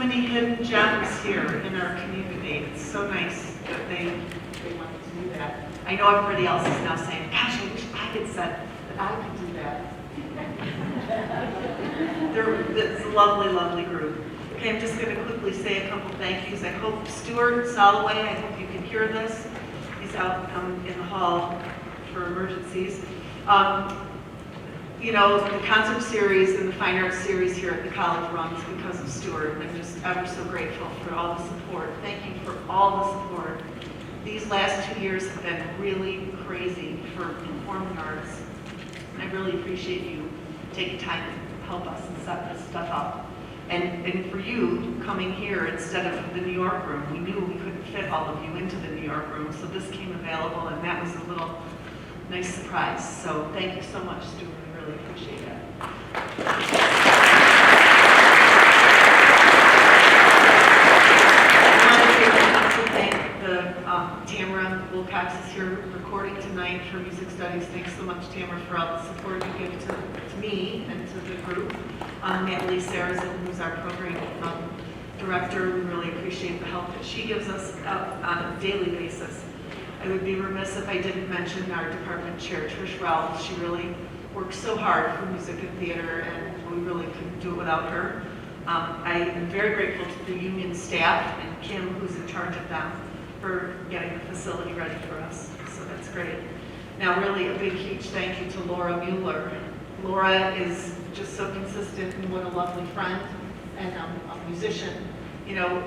many hidden gems here in our community. It's so nice that they wanted to do that. I know everybody else is now saying, gosh, I wish I had said that I could do that. It's a lovely, lovely group. Okay, I'm just going to quickly say a couple thank yous. I hope Stuart Soloway, I hope you can hear this. He's out in the hall for emergencies. You know, the concert series and the fine arts series here at the college runs because of Stuart. I'm just ever so grateful for all the support. Thank you for all the support. These last 2 years have been really crazy for performing arts. And I really appreciate you taking time to help us and set this stuff up. And for you coming here instead of the New York room, we knew we couldn't fit all of you into the New York room, so this came available, and that was a little nice surprise. So thank you so much, Stuart. I really appreciate it. Tamara Wilcox is here recording tonight for Music Studies. Thanks so much, Tamara, for all the support you give to me and to the group. Natalie Sarazin, who's our program director, we really appreciate the help that she gives us on a daily basis. I would be remiss if I didn't mention our department chair, Trish Ralph. She really works so hard for music and theater, and we really couldn't do it without her. I am very grateful to the union staff and Kim, who's in charge of them, for getting the facility ready for us, so that's great. Now really a big, huge thank you to Laura Mueller. Laura is just so consistent and what a lovely friend and a musician. You know,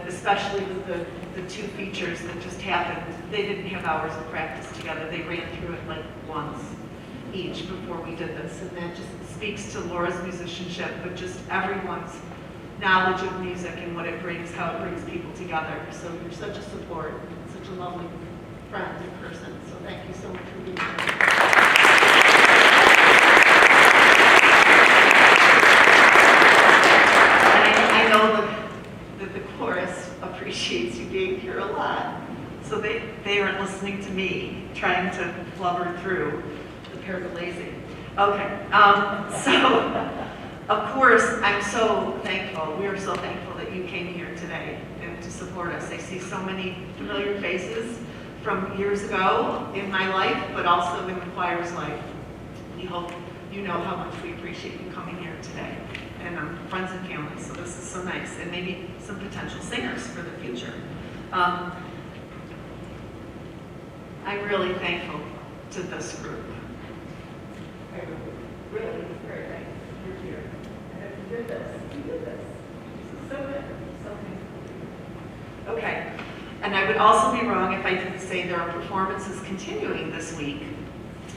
especially with the two features that just happened, they didn't have hours of practice together. They ran through it like once each before we did this, and that just speaks to Laura's musicianship, but just everyone's knowledge of music and what it brings, how it brings people together. So you're such a support, such a lovely friend and person. So thank you so much for being here. And I know that the chorus appreciates you being here a lot. So they aren't listening to me trying to flubber through the Pergolesi. Okay, so. Of course, I'm so thankful, we are so thankful that you came here today and to support us. I see so many familiar faces from years ago in my life, but also in the choir's life. We hope you know how much we appreciate you coming here today. And friends and family, so this is so nice. And maybe some potential singers for the future. I'm really thankful to this group. I'm really very thankful. You're here. And you did this. You did this. This is so good. So thankful. Okay. And I would also be wrong if I didn't say there are performances continuing this week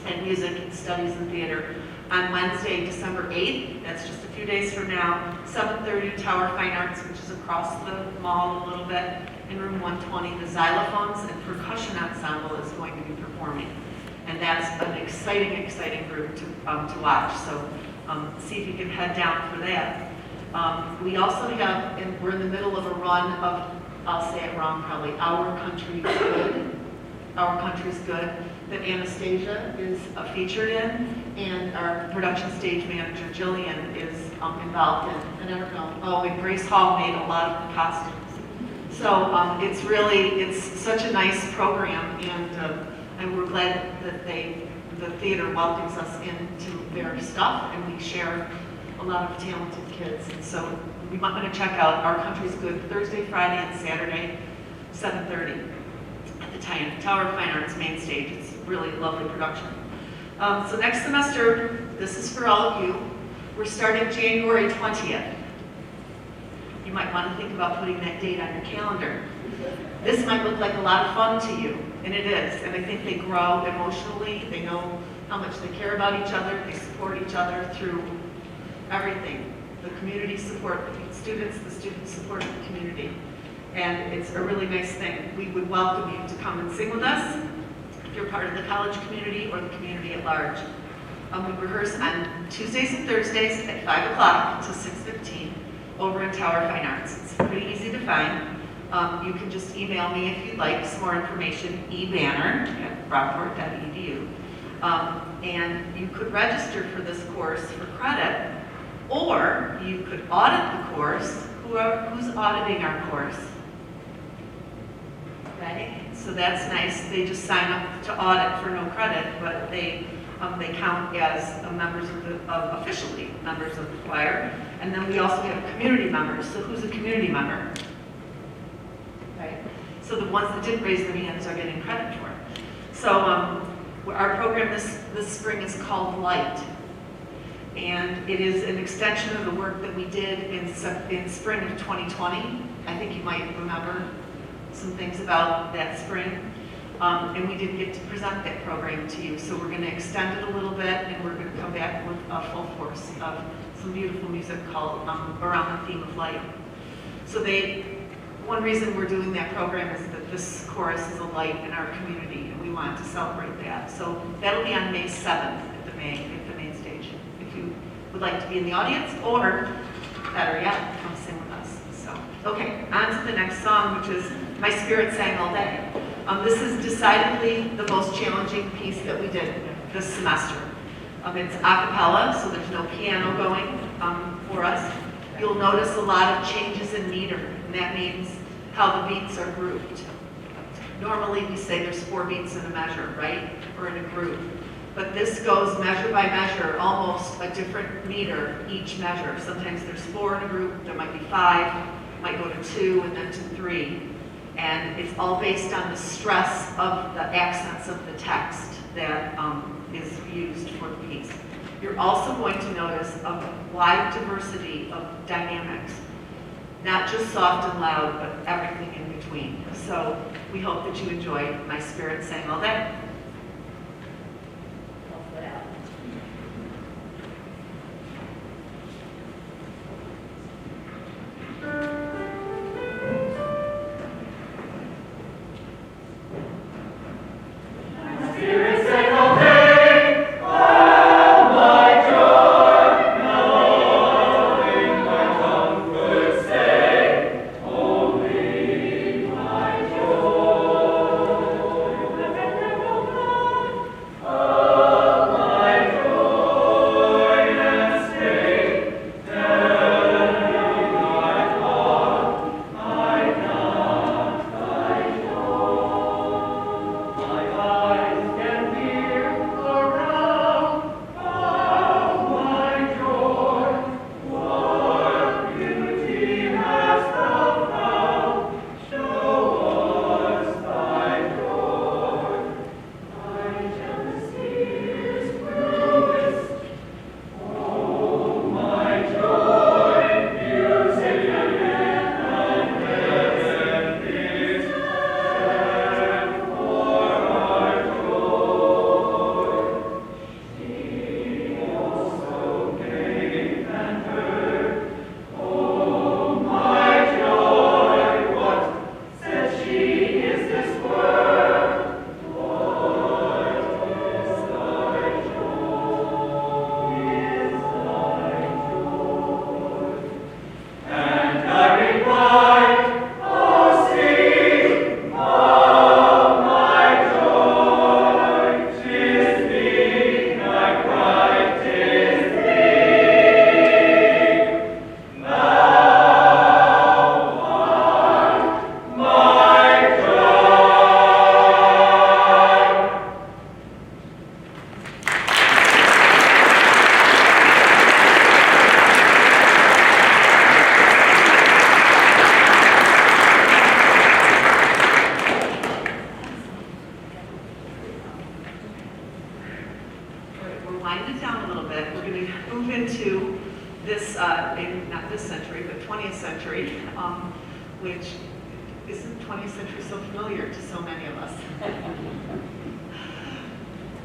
in music and studies and theater. On Wednesday, December 8th, that's just a few days from now, 7:30, Tower Fine Arts, which is across the mall a little bit, in room 120, the Xylophones and Percussion Ensemble is going to be performing. And that's an exciting, exciting group to watch. So see if you can head down for that. We also have, and we're in the middle of a run of, I'll say it wrong probably, Our Country's Good. Our Country's Good, that Anastasia is featured in, and our production stage manager, Jillian, is involved in. I never know. Oh, and Grace Hall made a lot of the costumes. So it's such a nice program, and we're glad that the theater welcomes us into their stuff, and we share a lot of talented kids. And so we might want to check out Our Country's Good Thursday, Friday, and Saturday, 7:30 at the Tower of Fine Arts main stage. It's really a lovely production. So next semester, this is for all of you. We're starting January 20th. You might want to think about putting that date on your calendar. This might look like a lot of fun to you, and it is. And I think they grow emotionally. They know how much they care about each other. They support each other through everything. The community support the students support the community. And it's a really nice thing. We would welcome you to come and sing with us if you're part of the college community or the community at large. We rehearse on Tuesdays and Thursdays at 5 o'clock to 6:15 over in Tower Fine Arts. It's pretty easy to find. You can just email me if you'd like some more information, ebanner@rockport.edu. And you could register for this course for credit, or you could audit the course. Who Who's auditing our course? Okay, so that's nice. They just sign up to audit for no credit, but they count as members of officially members of the choir. And then we also have community members. So who's a community member? Right. So the ones that didn't raise their hands are getting credit for it. So our program this spring is called Light. And it is an extension of the work that we did in spring of 2020. I think you might remember some things about that spring. And we didn't get to present that program to you. So we're going to extend it a little bit, and we're going to come back with a full force of some beautiful music called around the theme of light. So one reason we're doing that program is that this chorus is a light in our community, and we want to celebrate that. So that'll be on May 7th at the main stage. If you would like to be in the audience, or better yet, come sing with us. So, okay, on to the next song, which is My Spirit Sang All Day. This is decidedly the most challenging piece that we did this semester. It's a cappella, so there's no piano going for us. You'll notice a lot of changes in meter, and that means how the beats are grouped. Normally we say there's 4 beats in a measure, right? Or in a group. But this goes measure by measure, almost a different meter each measure. Sometimes there's 4 in a group, there might be 5, might go to 2 and then to 3. And it's all based on the stress of the accents of the text that is used for the piece. You're also going to notice a wide diversity of dynamics, not just soft and loud, but everything in between. So we hope that you enjoy My Spirit Sang All Day. Wind it down a little bit. We're going to move into this, not this century, but 20th century, which isn't 20th century so familiar to so many of us.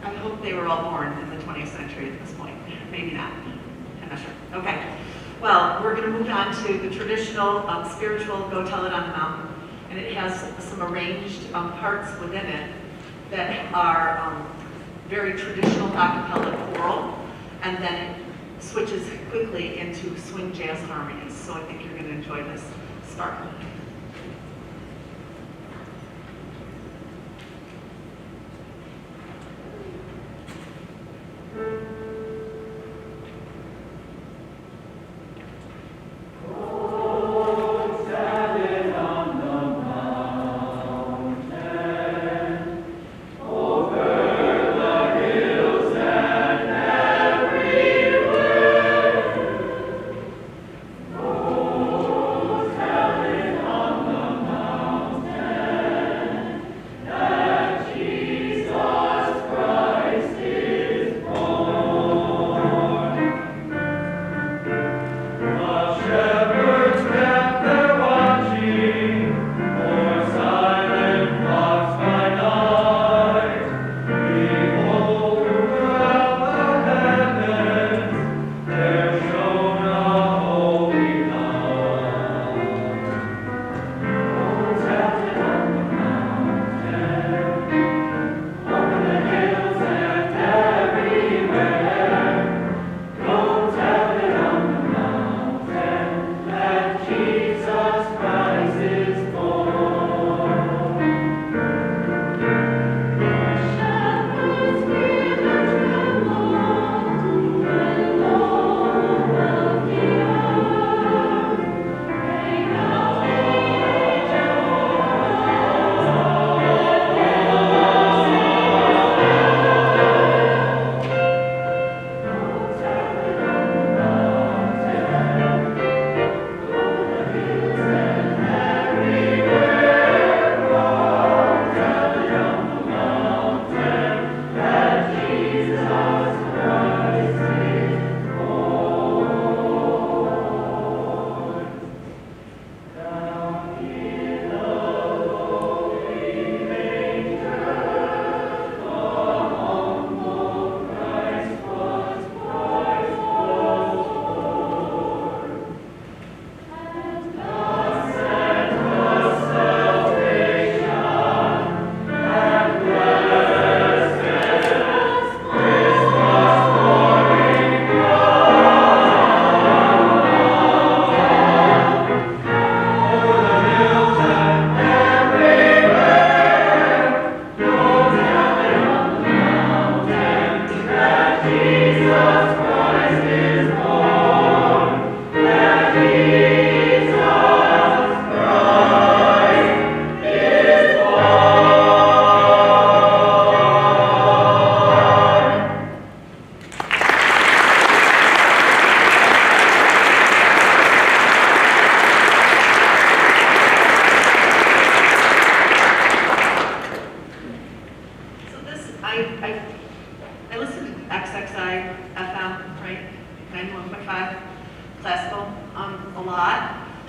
I hope they were all born in the 20th century at this point. Maybe not. I'm not sure. Okay. Well, we're going to move on to the traditional spiritual Go Tell It on the Mountain. And it has some arranged parts within it that are very traditional a cappella choral, and then it switches quickly into swing jazz harmonies. So I think you're going to enjoy this start. Oh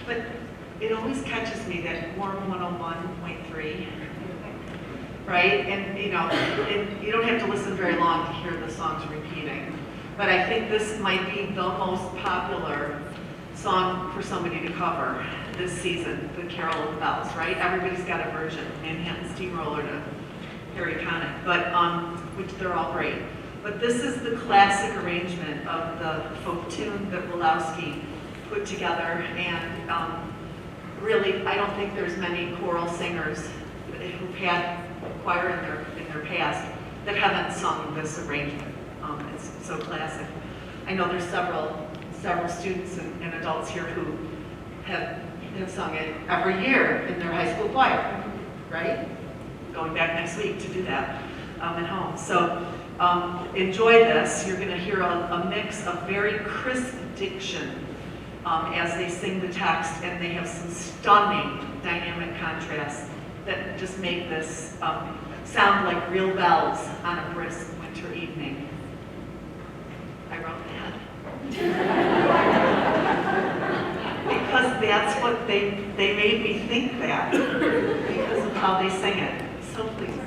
But it always catches me that Warm 101.3, right? And you don't have to listen very long to hear the songs repeating. But I think this might be the most popular song for somebody to cover this season, the Carol of the Bells, right? Everybody's got a version, Manhattan Steamroller to Harry Connick, but which they're all great. But this is the classic arrangement of the folk tune that Woloski put together, and really, I don't think there's many choral singers who've had choir in their past that haven't sung this arrangement. It's so classic. I know there's several students and adults here who have sung it every year in their high school choir, right? Going back next week to do that at home. So enjoy this. You're going to hear a mix of very crisp diction as they sing the text, and they have some stunning dynamic contrasts that just make this sound like real bells on a brisk winter evening. I wrote that. Because that's what they made me think that, because of how they sing it. So please.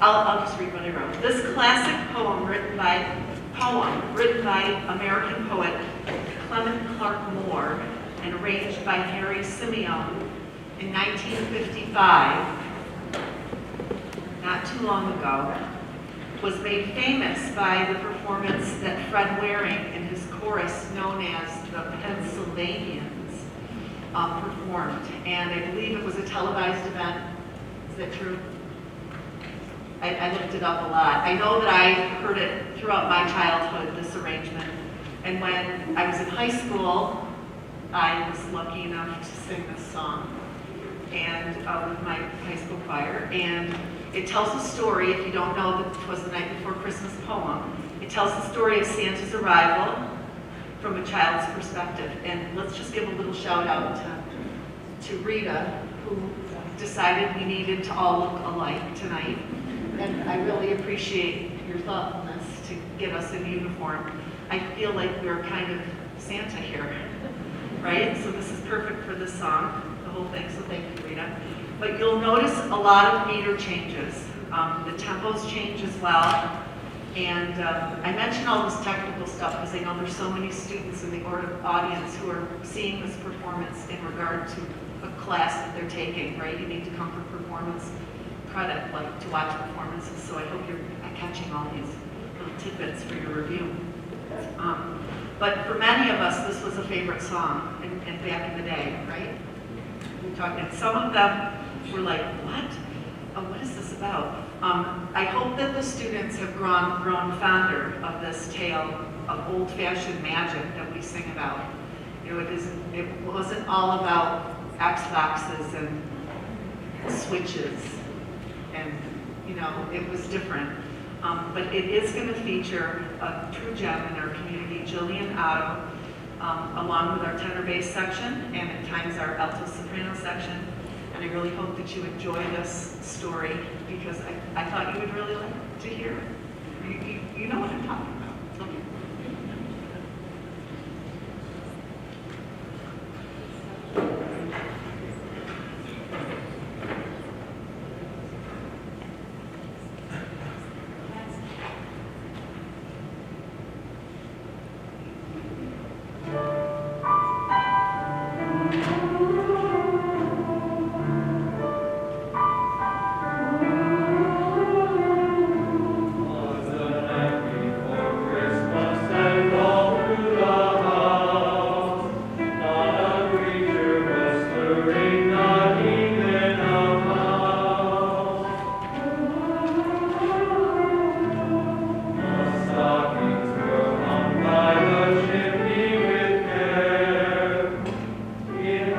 I'll just read what I wrote. This classic poem written by American poet Clement Clark Moore and arranged by Harry Simeon in 1955, not too long ago, was made famous by the performance that Fred Waring and his chorus known as the Pennsylvanians performed. And I believe it was a televised event. Is that true? I looked it up a lot. I know that I heard it throughout my childhood, this arrangement. And when I was in high school, I was lucky enough to sing this song and with my high school choir. And it tells a story, if you don't know that it was the Night Before Christmas poem, it tells the story of Santa's arrival from a child's perspective. And let's just give a little shout out to Rita, who decided we needed to all look alike tonight. And I really appreciate your thoughtfulness to get us in uniform. I feel like we're kind of Santa here, right? So this is perfect for this song, the whole thing, so thank you, Rita. But you'll notice a lot of meter changes. The tempos change as well. And I mention all this technical stuff because I know there's so many students in the audience who are seeing this performance in regard to a class that they're taking, right? You need to come for performance credit, like to watch performances. So I hope you're catching all these little tidbits for your review. But for many of us, this was a favorite song in back in the day, right? We talked, and some of them were like, what? Oh, what is this about? I hope that the students have grown fonder of this tale of old-fashioned magic that we sing about. You know, it wasn't all about Xboxes and switches, and you know, it was different. But it is going to feature a true gem in our community, Jillian Otto, along with our tenor bass section and at times our alto soprano section. And I really hope that you enjoy this story because I thought you would really like to hear it. You know what I'm talking about. Okay. In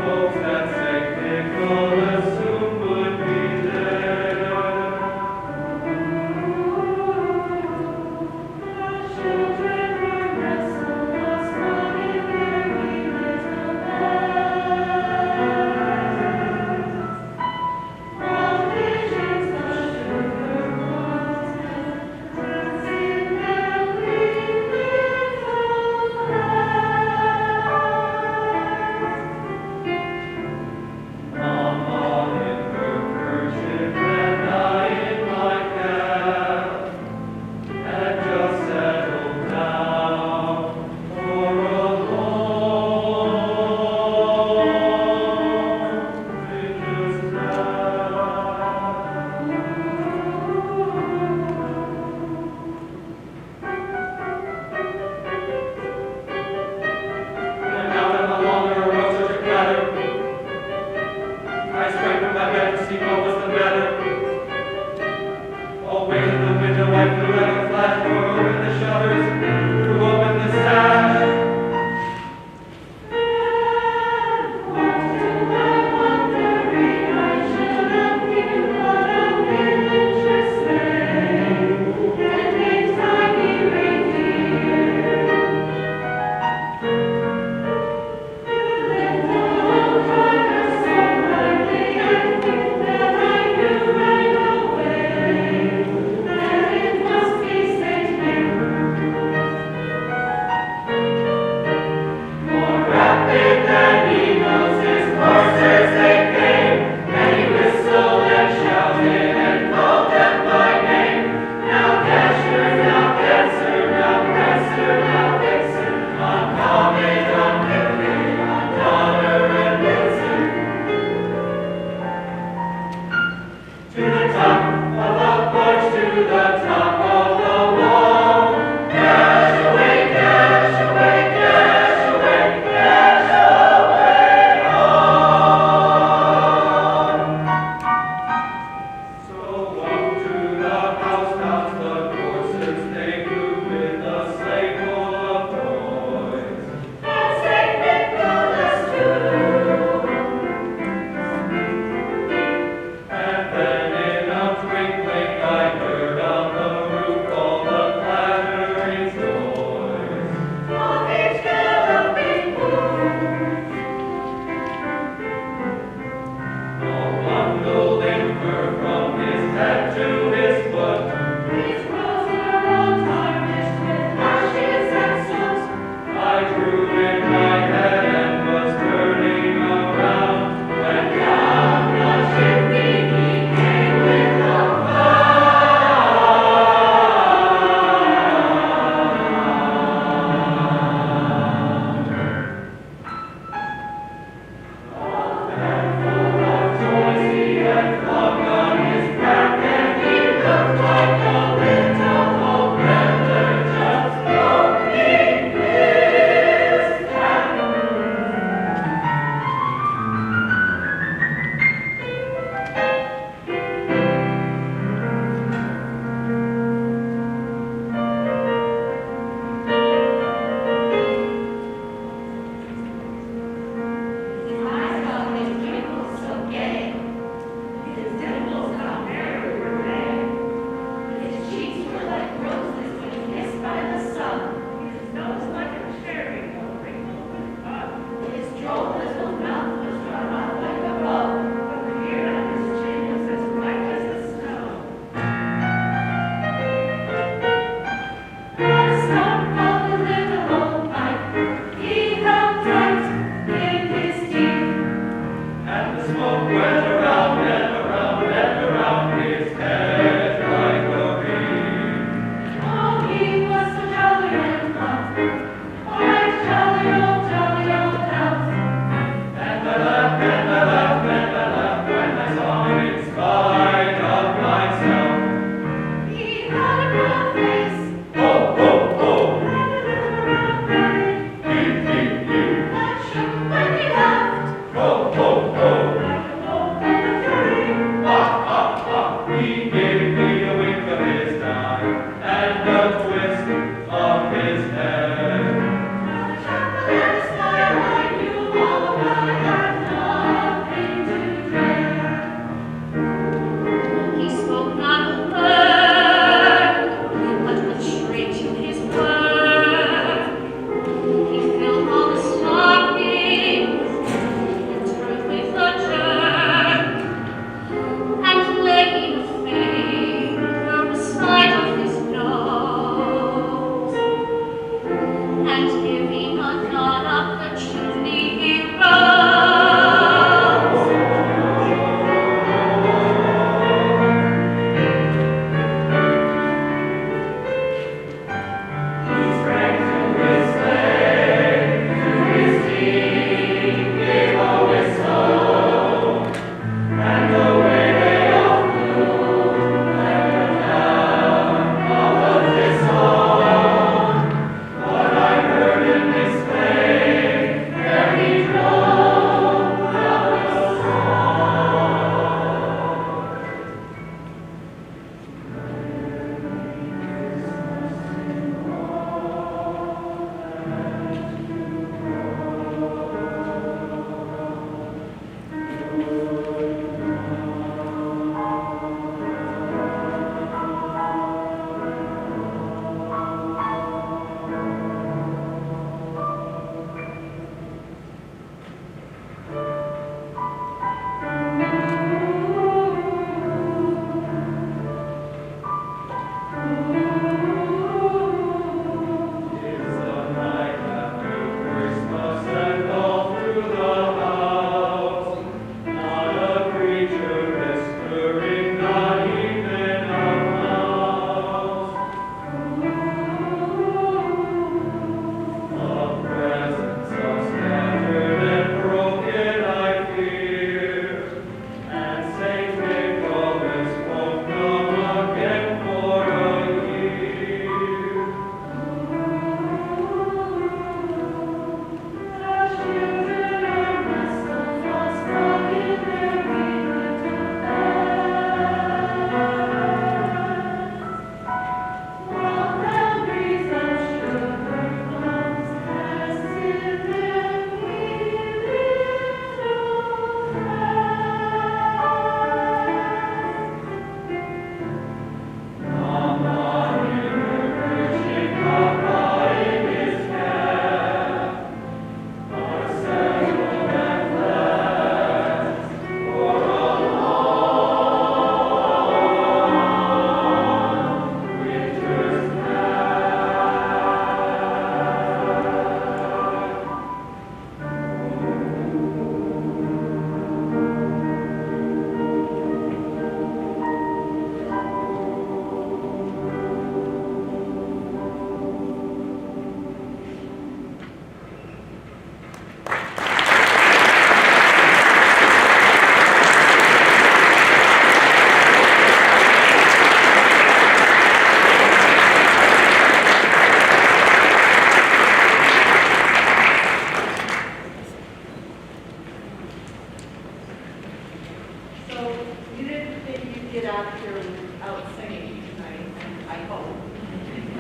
get out of here without singing tonight, I hope.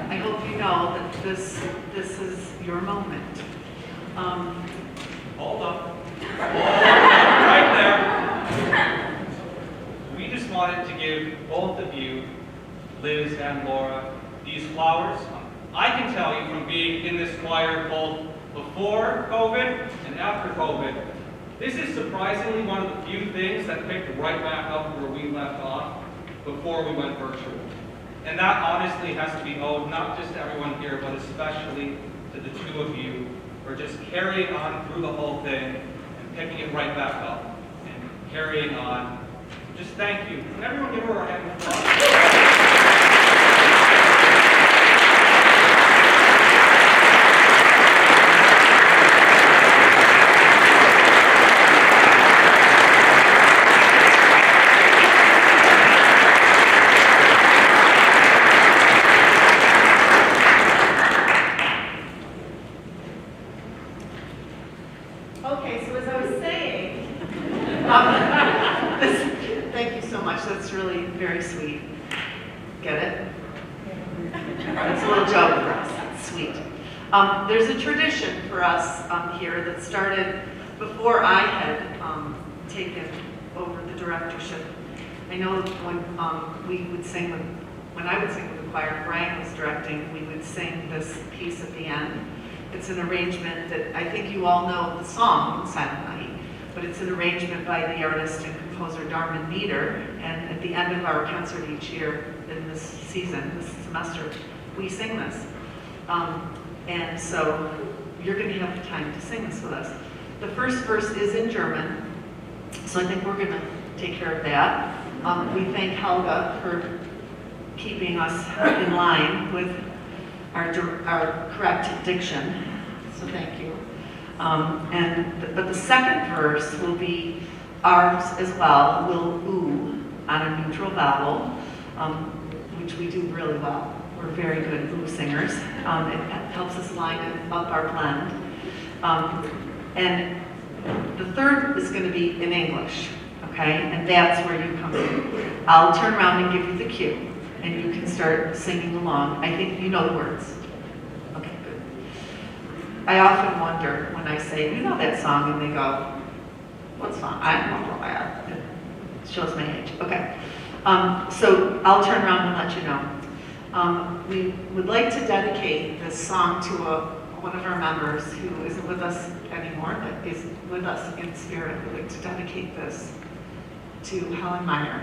I hope you know that this is your moment. Hold up. Right there. We just wanted to give both of you, Liz and Laura, these flowers. I can tell you from being in this choir both before COVID and after COVID, this is surprisingly one of the few things that picked right back up where we left off before we went virtual. And that honestly has to be owed not just to everyone here, but especially to the two of you for just carrying on through the whole thing and picking it right back up and carrying on. Just thank you. Can everyone give her a hand of applause? Okay, so as I was saying, Thank you so much. That's really very sweet. Get it? It's a little joke for us. It's sweet. There's a tradition for us here that started before I had taken over the directorship. I know when we would sing when I would sing with the choir, Brian was directing, we would sing this piece at the end. It's an arrangement that I think you all know the song, Silent Night, but it's an arrangement by the artist and composer Darman Meter, and at the end of our concert each year in this season, this semester, we sing this. And so you're going to have the time to sing this with us. The first verse is in German, so I think we're going to take care of that. We thank Helga for keeping us in line with our correct diction, so thank you. But the second verse will be ours as well. We'll ooh on a neutral vowel, which we do really well. We're very good ooh singers. It helps us line up our blend. And the third is going to be in English, okay? And that's where you come in. I'll turn around and give you the cue, and you can start singing along. I think you know the words. Okay, good. I often wonder when I say, you know that song, and they go, what song? I don't know that. It shows my age. Okay. So I'll turn around and let you know. We would like to dedicate this song to one of our members who isn't with us anymore, but is with us in spirit. We'd like to dedicate this to Helen Meyer.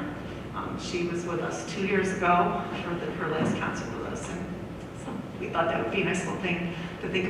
She was with us 2 years ago for her last concert with us, and so we thought that would be a nice little thing to think